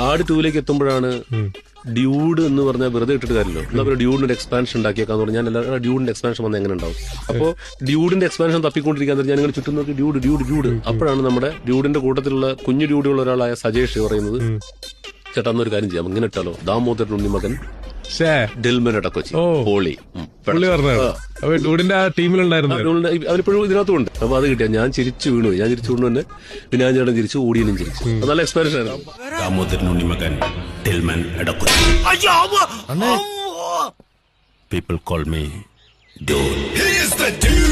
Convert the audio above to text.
ആട് 2 എത്തുമ്പോഴാണ് ഡ്യൂഡ് എന്ന് പറഞ്ഞാൽ വെറുതെ ഇട്ടിട്ട് കാര്യമല്ലോ. എന്നാ പറയുക ഡ്യൂഡിന്റെ എക്സ്പാൻഷൻ ഉണ്ടാക്കിയേക്കാന്ന് പറഞ്ഞാൽ ഞാൻ എല്ലാവരും ഡ്യൂഡിന്റെ എക്സ്പാൻഷൻ വന്ന് എങ്ങനെ ഉണ്ടാവും. അപ്പോൾ ഡ്യൂഡിന്റെ എക്സ്പാൻഷൻ തപ്പിക്കൊണ്ടിരിക്കാൻ ഞാൻ ഇങ്ങനെ ചുറ്റും നോക്കി ഡ്യൂഡ്. അപ്പോഴാണ് നമ്മുടെ ഡ്യൂഡിന്റെ കൂട്ടത്തിലുള്ള കുഞ്ഞു ഡ്യൂഡുള്ള ഒരാളായ സജേഷ് പറയുന്നത്, ചേട്ടാ എന്നൊരു കാര്യം ചെയ്യാം, ഇങ്ങനെ ഇട്ടാലോ, ദാമോദരൻ ഉണ്ണിമകൻ ഡിൽമനോടെ കൊച്ചി പോളി ഡൂഡിന്റെ ടീമിലുണ്ടായിരുന്നു. അവനിപ്പോഴും ഇതിനകത്തുണ്ട്. അപ്പൊ അത് കിട്ടിയ ഞാൻ ചിരിച്ചു വീണു. ഞാൻ ചിരിച്ചു വീണു തന്നെ പിന്നെ ഞാൻ ചേട്ടൻ ചിരിച്ചു, ഓടിയനും ചിരിച്ചു. നല്ല എക്സ്പീരിയൻസ് ആയിരുന്നു. ദാമോദരൻ ഉണ്ണിമകൻ ടിൽമൻ Edakochi. People call me Dude. He is the dude.